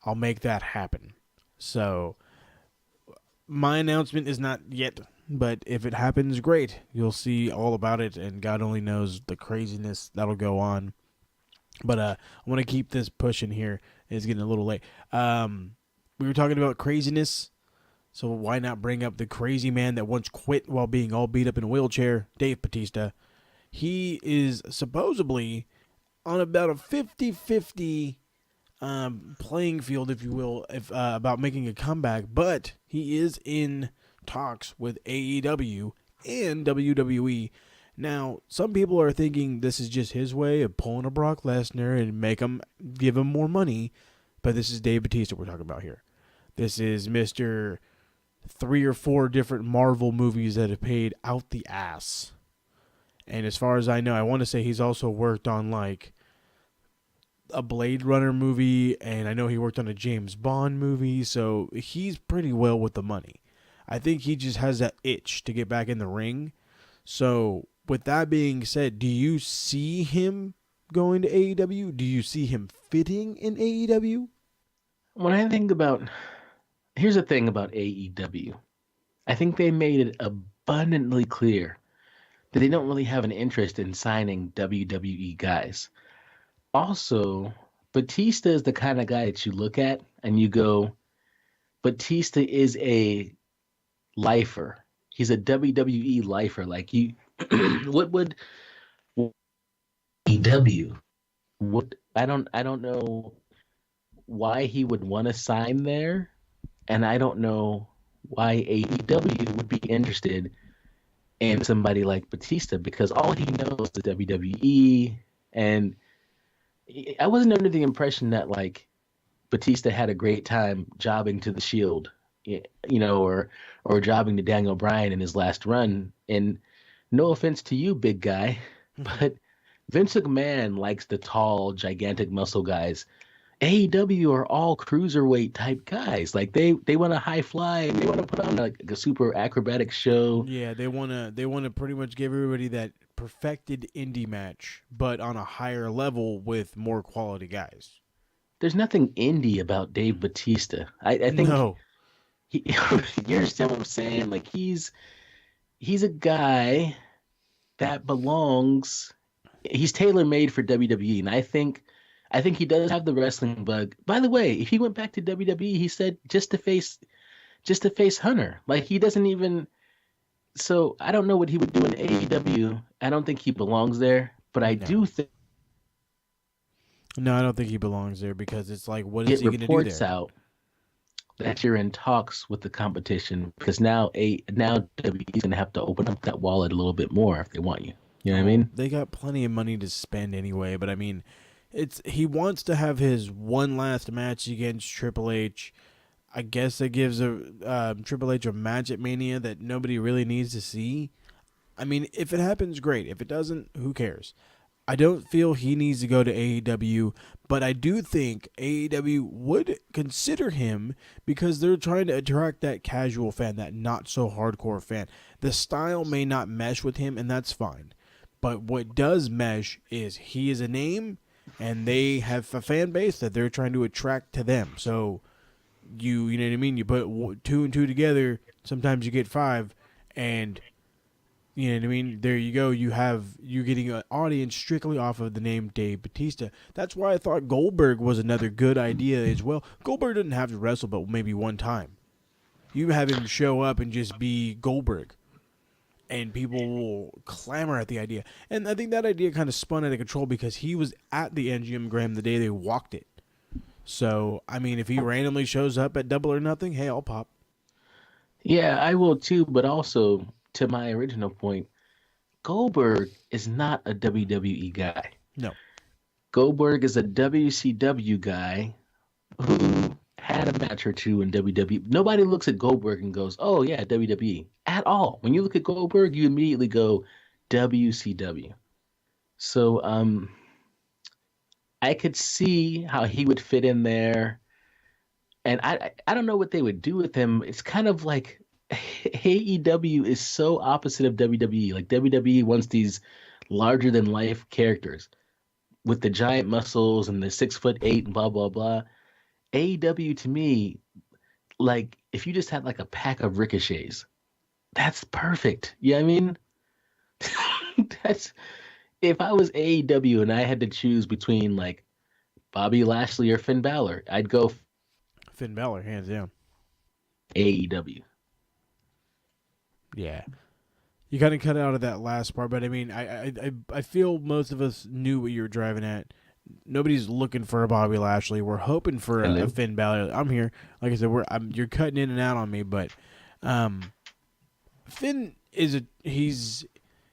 I'll make that happen. So my announcement is not yet, but if it happens, great. You'll see all about it, and God only knows the craziness that'll go on. But I want to keep this pushing here. It's getting a little late. We were talking about craziness, so why not bring up the crazy man that once quit while being all beat up in a wheelchair, Dave Bautista. He is supposedly on about a 50-50 playing field, if you will, about making a comeback, but he is in talks with AEW and WWE. Now, some people are thinking this is just his way of pulling a Brock Lesnar and give him more money, but this is Dave Bautista we're talking about here. This is Mr. 3 or 4 different Marvel movies that have paid out the ass. And as far as I know, I want to say he's also worked on like a Blade Runner movie, and I know he worked on a James Bond movie, so he's pretty well with the money. I think he just has that itch to get back in the ring. So, with that being said, do you see him going to AEW? Do you see him fitting in AEW? When I think about, here's the thing about AEW. I think they made it abundantly clear that they don't really have an interest in signing WWE guys. Also, Batista is the kind of guy that you look at and you go, Batista is a lifer. He's a WWE lifer. Like you, what would AEW? What I don't know why he would want to sign there, and I don't know why AEW would be interested in somebody like Batista because all he knows is WWE, and I wasn't under the impression that like Batista had a great time jobbing to the Shield, or jobbing to Daniel Bryan in his last run. And no offense to you, big guy, but Vince McMahon likes the tall, gigantic muscle guys. AEW are all cruiserweight type guys. Like they want to high fly and they want to put on like a super acrobatic show. Yeah, they wanna pretty much give everybody that perfected indie match, but on a higher level with more quality guys. There's nothing indie about Dave Batista. I think no. You understand what I'm saying? Like he's a guy that belongs. He's tailor made for WWE, and I think he does have the wrestling bug. By the way, if he went back to WWE, he said just to face Hunter. Like he doesn't even. So I don't know what he would do in AEW. I don't think he belongs there, but I do think. No, I don't think he belongs there because it's like, what is he going to do there? Reports out that you're in talks with the competition because now WWE's going to have to open up that wallet a little bit more if they want you. You know what I mean? They got plenty of money to spend anyway, but I mean, he wants to have his one last match against Triple H. I guess that gives Triple H a match at Mania that nobody really needs to see. I mean, if it happens, great. If it doesn't, who cares? I don't feel he needs to go to AEW, but I do think AEW would consider him because they're trying to attract that casual fan, that not so hardcore fan. The style may not mesh with him, and that's fine. But what does mesh is he is a name, and they have a fan base that they're trying to attract to them. So you know what I mean? You put 2 and 2 together, sometimes you get 5, and you know what I mean? There you go. You're getting an audience strictly off of the name Dave Batista. That's why I thought Goldberg was another good idea as well. Goldberg didn't have to wrestle but maybe one time. You have him show up and just be Goldberg, and people will clamor at the idea. And I think that idea kind of spun out of control because he was at the MGM Grand the day they walked it. So, I mean, if he randomly shows up at Double or Nothing, hey, I'll pop. Yeah, I will too, but also, to my original point, Goldberg is not a WWE guy. No. Goldberg is a WCW guy who had a match or two in WWE. Nobody looks at Goldberg and goes, oh, yeah, WWE. At all. When you look at Goldberg, you immediately go WCW. So I could see how he would fit in there. And I don't know what they would do with him. It's kind of like AEW is so opposite of WWE. Like WWE wants these larger than life characters with the giant muscles and the 6'8" and blah blah blah. AEW to me, like if you just had like a pack of ricochets, that's perfect. You know what I mean? That's if I was AEW and I had to choose between like Bobby Lashley or Finn Balor, I'd go Finn Balor, hands down. AEW. Yeah. You kind of cut out of that last part, but I mean, I feel most of us knew what you were driving at. Nobody's looking for a Bobby Lashley. We're hoping for a Finn Balor. I'm here. Like I said, you're cutting in and out on me, but Finn is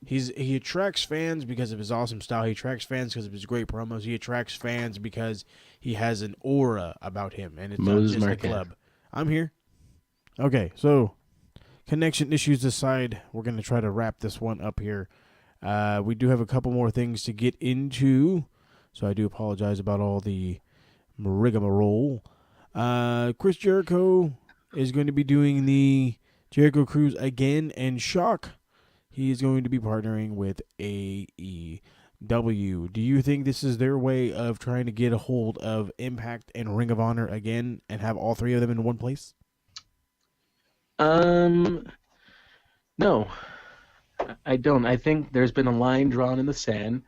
he attracts fans because of his awesome style. He attracts fans because of his great promos. He attracts fans because he has an aura about him, and it's Moses not just Marquez. a club. I'm here. Okay, so connection issues aside, we're going to try to wrap this one up here. We do have a couple more things to get into. So I do apologize about all the rigmarole. Chris Jericho is going to be doing the Jericho Cruise again, and shock, he is going to be partnering with AEW. Do you think this is their way of trying to get a hold of Impact and Ring of Honor again and have all three of them in one place? No, I don't. I think there's been a line drawn in the sand,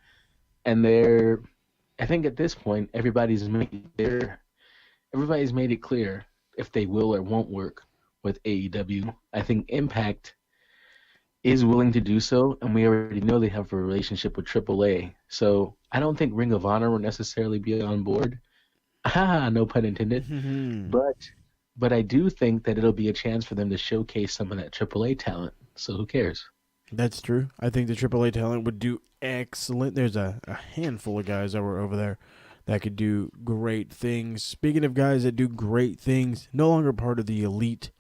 and I think at this point everybody's made it clear if they will or won't work with AEW. I think Impact is willing to do so, and we already know they have a relationship with AAA. So I don't think Ring of Honor will necessarily be on board. No pun intended. But I do think that it'll be a chance for them to showcase some of that AAA talent. So who cares? That's true. I think the AAA talent would do excellent. There's a handful of guys that were over there that could do great things. Speaking of guys that do great things, no longer part of the elite,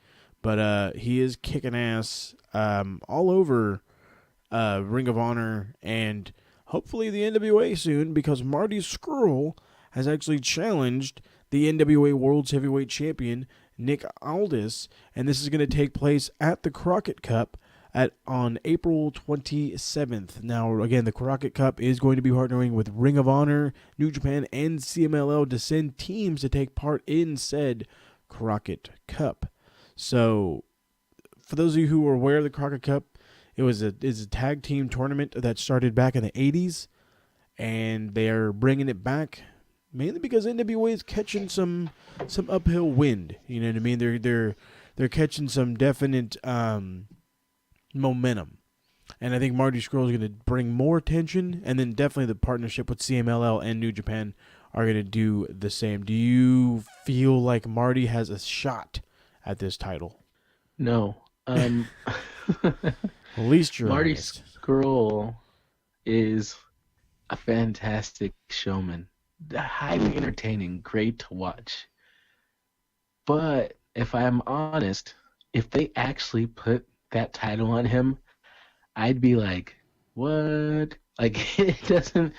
but he is kicking ass all over Ring of Honor and hopefully the NWA soon, because Marty Scurll has actually challenged the NWA World's Heavyweight Champion Nick Aldis, and this is going to take place at the Crockett Cup on April 27th. Now, again, the Crockett Cup is going to be partnering with Ring of Honor, New Japan, and CMLL to send teams to take part in said Crockett Cup. So, for those of you who are aware of the Crockett Cup, it's a tag team tournament that started back in the 80s, and they're bringing it back mainly because NWA is catching some uphill wind. You know what I mean? They're catching some definite momentum, and I think Marty Scurll is going to bring more attention, and then definitely the partnership with CMLL and New Japan are going to do the same. Do you feel like Marty has a shot at this title? No. At least you're Marty honest. Scurll is a fantastic showman. Highly entertaining, great to watch. But if I'm honest, if they actually put that title on him, I'd be like, what? Like, it doesn't,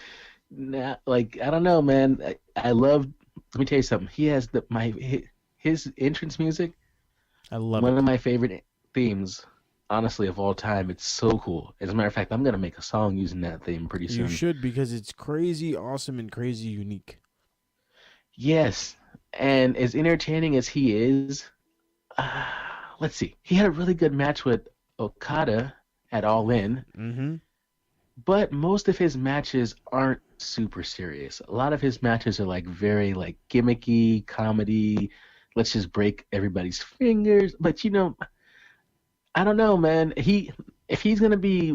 like, I don't know, man. I love, let me tell you something. He has his entrance music. I love one of my favorite themes, honestly, of all time. It's so cool. As a matter of fact, I'm going to make a song using that theme pretty soon. You should, because it's crazy awesome and crazy unique. Yes, and as entertaining as he is, let's see. He had a really good match with Okada at All In, but most of his matches aren't super serious. A lot of his matches are very gimmicky, comedy. Let's just break everybody's fingers. But I don't know, man. If he's gonna be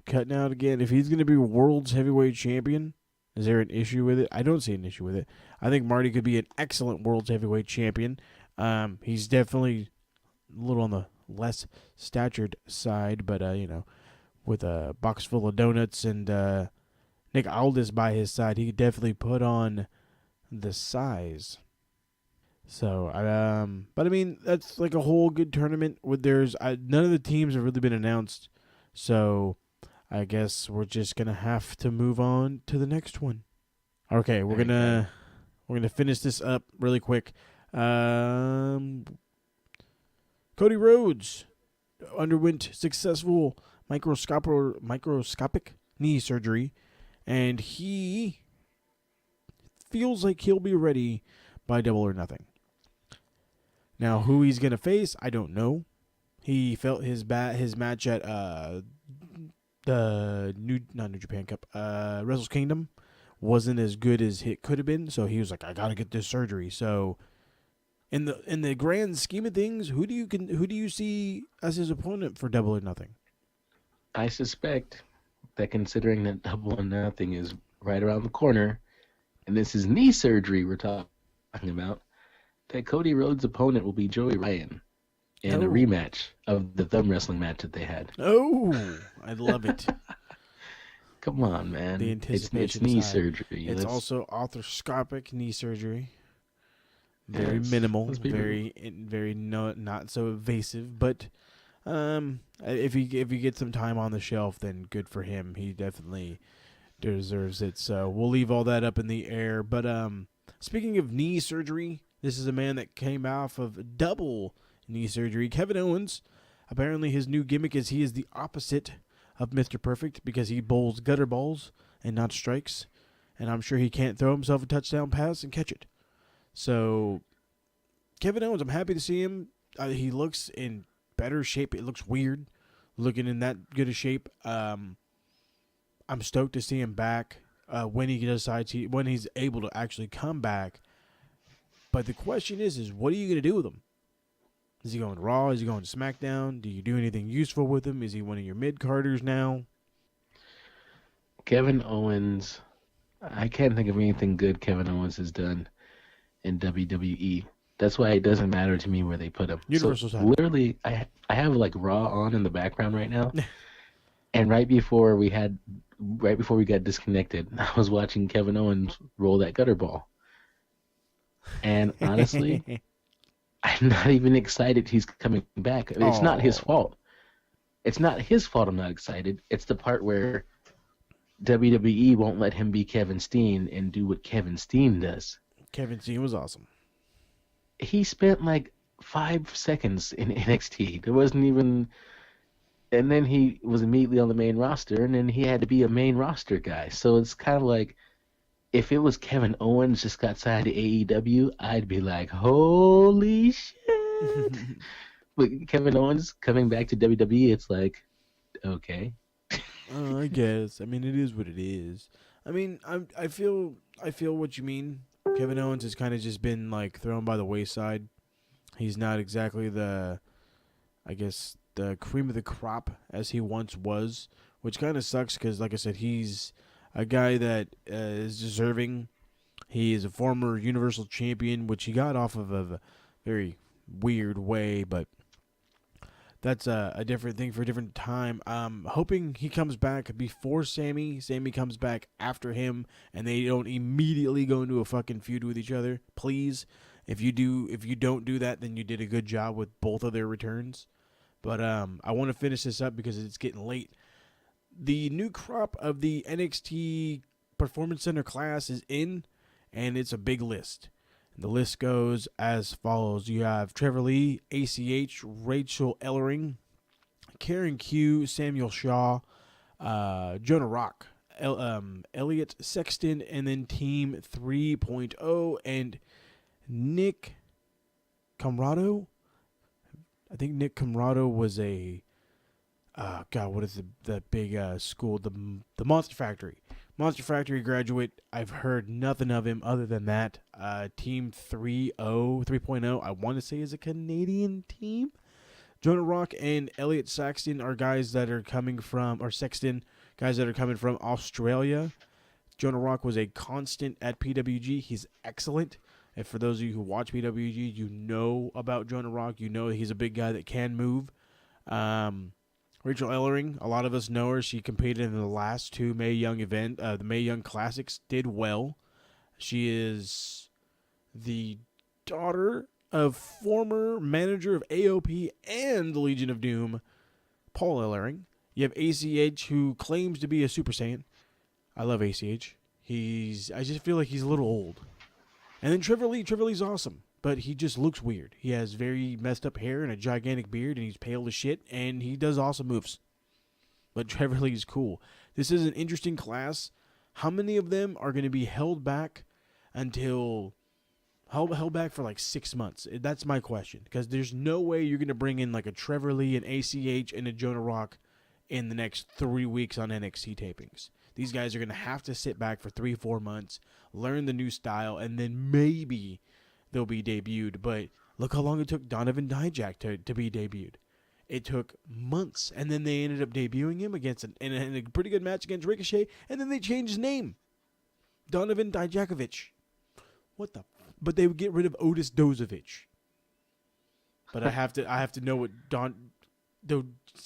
cutting out again. If he's gonna be world's heavyweight champion, is there an issue with it? I don't see an issue with it. I think Marty could be an excellent world's heavyweight champion. He's definitely a little on the less statured side, but with a box full of donuts and Nick Aldis by his side, he could definitely put on the size. So, but I mean, that's like a whole good tournament. None of the teams have really been announced, so I guess we're just gonna have to move on to the next one. Okay, we're gonna finish this up really quick. Cody Rhodes underwent successful microscopic knee surgery, and he feels like he'll be ready by Double or Nothing. Now, who he's gonna face, I don't know. He felt his match at the not New Japan Cup, Wrestle Kingdom wasn't as good as it could have been, so he was like, I gotta get this surgery. So in the grand scheme of things, who do you see as his opponent for Double or Nothing? I suspect that, considering that Double or Nothing is right around the corner, and this is knee surgery we're talking about, that Cody Rhodes' opponent will be Joey Ryan in a rematch of the thumb wrestling match that they had. Oh, I love it. Come on, man. The anticipation it's knee surgery. It's also arthroscopic knee surgery. Very minimal, very not so invasive, but If he gets some time on the shelf, then good for him. He definitely deserves it. So we'll leave all that up in the air. But speaking of knee surgery, this is a man that came off of double knee surgery. Kevin Owens. Apparently, his new gimmick is he is the opposite of Mr. Perfect because he bowls gutter balls and not strikes. And I'm sure he can't throw himself a touchdown pass and catch it. So, Kevin Owens, I'm happy to see him. He looks in better shape. It looks weird looking in that good a shape. I'm stoked to see him back when he decides when he's able to actually come back. But the question is what are you going to do with him? Is he going to Raw? Is he going to SmackDown? Do you do anything useful with him? Is he one of your mid-carders now? Kevin Owens, I can't think of anything good Kevin Owens has done in WWE. That's why it doesn't matter to me where they put him. Universal so title. literally, I have like Raw on in the background right now, and right before we got disconnected, I was watching Kevin Owens roll that gutter ball, and honestly, I'm not even excited he's coming back. It's not his fault. It's not his fault I'm not excited. It's the part where WWE won't let him be Kevin Steen and do what Kevin Steen does. Kevin Steen was awesome. He spent like 5 seconds in NXT. There wasn't even... And then he was immediately on the main roster, and then he had to be a main roster guy. So it's kind of like, if it was Kevin Owens just got signed to AEW, I'd be like, holy shit. But Kevin Owens coming back to WWE, it's like, okay. I guess. I mean, it is what it is. I mean, I feel what you mean. Kevin Owens has kind of just been like thrown by the wayside. He's not exactly the cream of the crop as he once was, which kind of sucks because, like I said, he's a guy that is deserving. He is a former Universal Champion, which he got off of a very weird way, but that's a different thing for a different time. Hoping he comes back before Sammy. Sammy comes back after him, and they don't immediately go into a fucking feud with each other. Please, if you don't do that, then you did a good job with both of their returns. But I want to finish this up because it's getting late. The new crop of the NXT Performance Center class is in, and it's a big list. The list goes as follows. You have Trevor Lee, ACH, Rachel Ellering, Karen Q, Samuel Shaw, Jonah Rock, Elliot Sexton, and then Team 3.0, and Nick Comrado. I think Nick Comrado was a... what is the big school? The Monster Factory. Monster Factory graduate. I've heard nothing of him other than that. Team 3.0, I want to say is a Canadian team. Jonah Rock and Elliot Saxton are guys that are coming from, or Sexton, guys that are coming from Australia. Jonah Rock was a constant at PWG. He's excellent. And for those of you who watch PWG, you know about Jonah Rock. You know he's a big guy that can move. Rachel Ellering, a lot of us know her. She competed in the last two Mae Young the Mae Young Classics, did well. She is the daughter of former manager of AOP and the Legion of Doom, Paul Ellering. You have ACH, who claims to be a Super Saiyan. I love ACH. I just feel like he's a little old. And then Trevor Lee. Trevor Lee's awesome, but he just looks weird. He has very messed up hair and a gigantic beard, and he's pale as shit, and he does awesome moves. But Trevor Lee is cool. This is an interesting class. How many of them are going to be held back until... held back for like 6 months? That's my question. Because there's no way you're going to bring in like a Trevor Lee, an ACH, and a Jonah Rock in the next 3 weeks on NXT tapings. These guys are going to have to sit back for 3-4 months, learn the new style, and then maybe they'll be debuted. But look how long it took Donovan Dijak to be debuted. It took months, and then they ended up debuting him against in a pretty good match against Ricochet, and then they changed his name. Donovan Dijakovic. What the... But they would get rid of Otis Dozovich. But I have to know what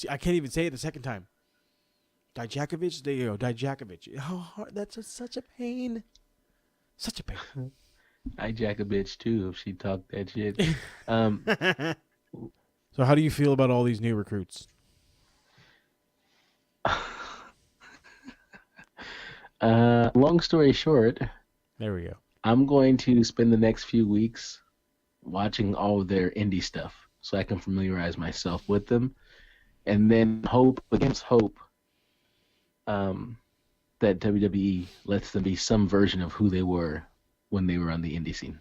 I can't even say it the second time. Dijakovic, there you go, Dijakovic. How hard? That's such a pain. Such a pain. I jack a bitch too if she talked that shit. So how do you feel about all these new recruits? Long story short, There we go. I'm going to spend the next few weeks watching all of their indie stuff so I can familiarize myself with them, and then hope against hope that WWE lets them be some version of who they were when they were on the indie scene.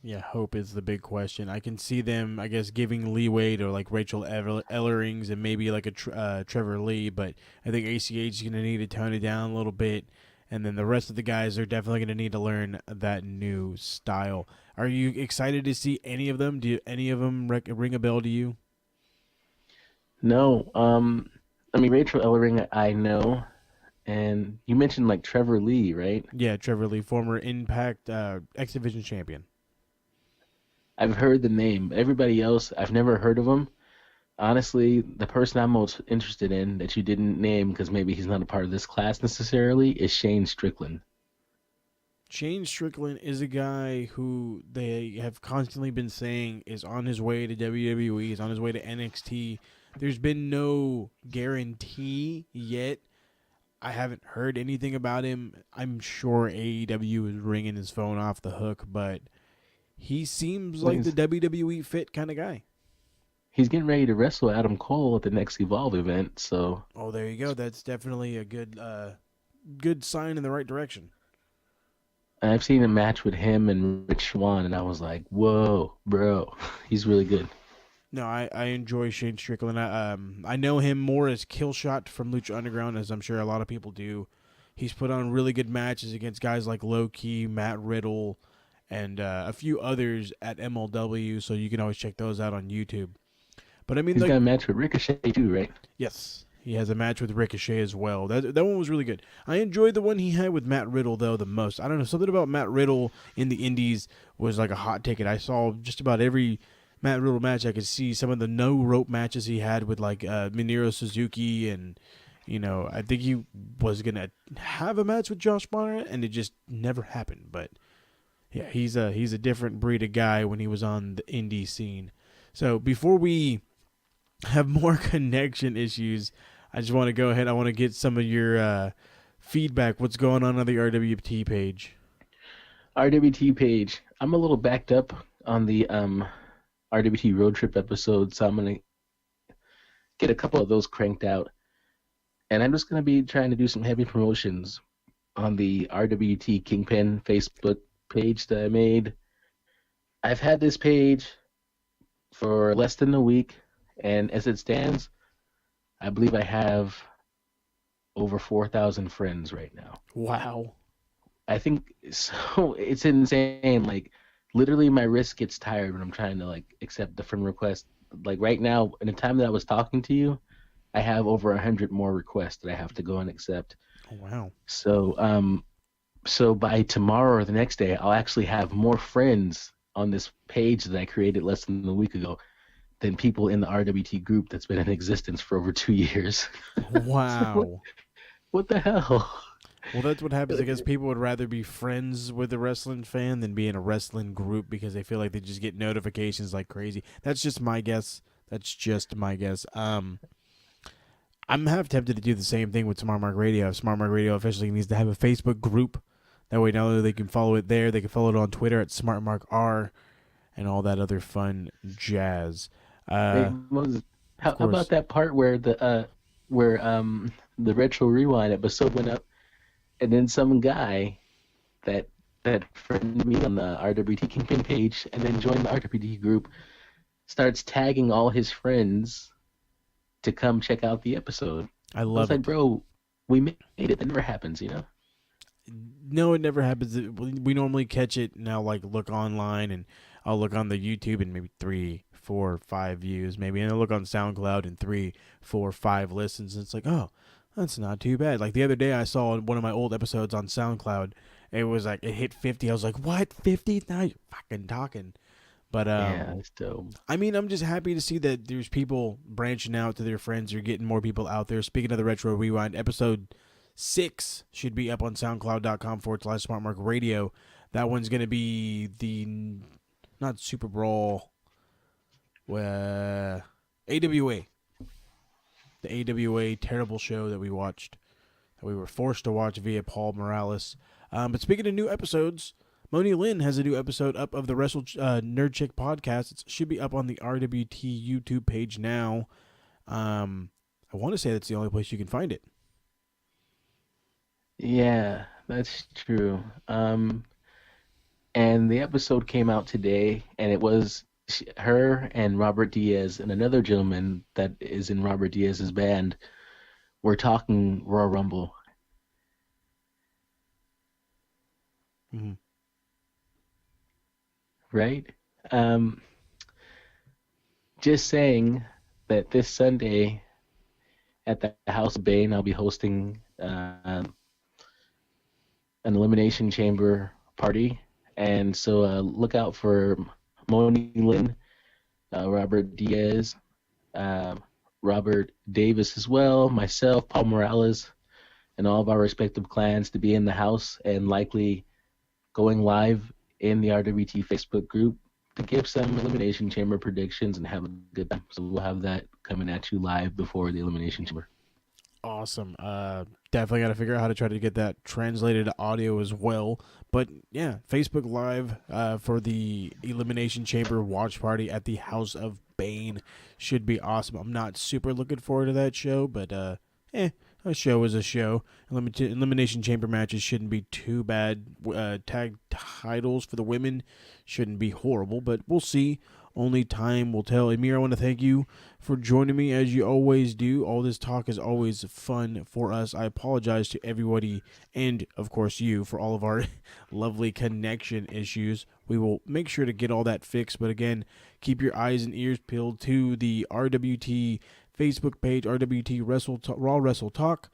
Yeah, hope is the big question. I can see them, I guess, giving leeway to like Rachel Ellerings and maybe like a Trevor Lee, but I think ACH is going to need to tone it down a little bit. And then the rest of the guys are definitely going to need to learn that new style. Are you excited to see any of them? Do any of them ring a bell to you? No, I mean Rachel Ellering, I know, and you mentioned like Trevor Lee, right? Yeah, Trevor Lee, former Impact X Division champion. I've heard the name. Everybody else, I've never heard of him. Honestly, the person I'm most interested in that you didn't name because maybe he's not a part of this class necessarily is Shane Strickland. Shane Strickland is a guy who they have constantly been saying is on his way to WWE, is on his way to NXT. There's been no guarantee yet. I haven't heard anything about him. I'm sure AEW is ringing his phone off the hook, but he seems like the WWE fit kind of guy. He's getting ready to wrestle Adam Cole at the next Evolve event, so... Oh, there you go. That's definitely a good sign in the right direction. I've seen a match with him and Rich Swann, and I was like, whoa, bro. He's really good. No, I enjoy Shane Strickland. I know him more as Killshot from Lucha Underground, as I'm sure a lot of people do. He's put on really good matches against guys like Low Key, Matt Riddle, and a few others at MLW, so you can always check those out on YouTube. But I mean, he's got a match with Ricochet too, right? Yes, he has a match with Ricochet as well. That one was really good. I enjoyed the one he had with Matt Riddle though the most. I don't know, something about Matt Riddle in the Indies was like a hot ticket. I saw just about every Matt Riddle match. I could see some of the no rope matches he had with like Minoru Suzuki, and you know, I think he was gonna have a match with Josh Barnett, and it just never happened. But yeah, he's a different breed of guy when he was on the indie scene. So before we have more connection issues, I just want to go ahead. I want to get some of your feedback. What's going on the RWT page? RWT page. I'm a little backed up on the RWT road trip episode, so I'm going to get a couple of those cranked out. And I'm just going to be trying to do some heavy promotions on the RWT Kingpin Facebook page that I made. I've had this page for less than a week. And as it stands, I believe I have over 4,000 friends right now. Wow. I think so. It's insane. Like, literally, my wrist gets tired when I'm trying to like accept the friend request. Like right now, in the time that I was talking to you, I have over 100 more requests that I have to go and accept. Oh, wow. So by tomorrow or the next day, I'll actually have more friends on this page that I created less than a week ago than people in the RWT group that's been in existence for over 2 years. Wow. So what the hell? Well, that's what happens. I guess people would rather be friends with a wrestling fan than be in a wrestling group because they feel like they just get notifications like crazy. That's just my guess. I'm half tempted to do the same thing with Smartmark Radio. Smartmark Radio officially needs to have a Facebook group. That way, not only they can follow it there, they can follow it on Twitter at SmartmarkR and all that other fun jazz. How about that part where the retro rewind episode went up, and then some guy that friended me on the RWT Kingpin page and then joined the RWT group starts tagging all his friends to come check out the episode. I love it. Like, bro, we made it. That never happens, you know? No, it never happens. We normally catch it now, like look online, and I'll look on the YouTube and maybe 3, 4, 5 views, maybe, and I'll look on SoundCloud and 3, 4, 5 listens, and it's like, oh, that's not too bad. Like the other day, I saw one of my old episodes on SoundCloud. It was like it hit 50. I was like, what, 50? Now you're fucking talking. But yeah, it's dope. I mean, I'm just happy to see that there's people branching out to their friends. You're getting more people out there. Speaking of the Retro Rewind, episode 6 should be up on SoundCloud.com/SmartMark Radio. That one's going to be the, not Super Brawl. AWA. The AWA terrible show that we watched, that we were forced to watch via Paul Morales. But speaking of new episodes, Moni Lynn has a new episode up of the Wrestle Nerd Chick podcast. It should be up on the RWT YouTube page now. I want to say that's the only place you can find it. Yeah, that's true. And the episode came out today, and it was her and Robert Diaz and another gentleman that is in Robert Diaz's band were talking Royal Rumble. Mm-hmm. Right? Just saying that this Sunday at the House of Bane, I'll be hosting an Elimination Chamber party. And so look out for Moni Lynn, Robert Diaz, Robert Davis as well, myself, Paul Morales, and all of our respective clans to be in the house and likely going live in the RWT Facebook group to give some Elimination Chamber predictions and have a good time. So we'll have that coming at you live before the Elimination Chamber. Awesome. Definitely got to figure out how to try to get that translated to audio as well. But yeah, Facebook Live for the Elimination Chamber watch party at the House of Bane should be awesome. I'm not super looking forward to that show, but a show is a show. Elimination Chamber matches shouldn't be too bad. Tag titles for the women shouldn't be horrible, but we'll see. Only time will tell. Amir, I want to thank you for joining me as you always do. All this talk is always fun for us. I apologize to everybody and, of course, you for all of our lovely connection issues. We will make sure to get all that fixed. But again, keep your eyes and ears peeled to the RWT Facebook page, RWT Raw Wrestle Talk.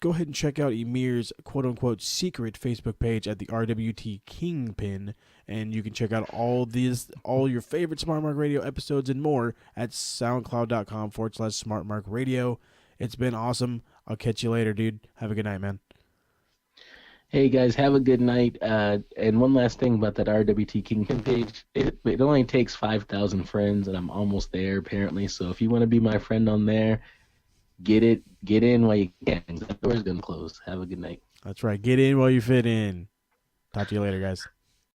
Go ahead and check out Emir's quote-unquote secret Facebook page at the RWT Kingpin, and you can check out all your favorite Smartmark Radio episodes and more at soundcloud.com/Smartmark Radio. It's been awesome. I'll catch you later, dude. Have a good night, man. Hey, guys, have a good night. And one last thing about that RWT Kingpin page. It only takes 5,000 friends, and I'm almost there, apparently. So if you want to be my friend on there, get in while you can. The door's going to close. Have a good night. That's right. Get in while you fit in. Talk to you later, guys.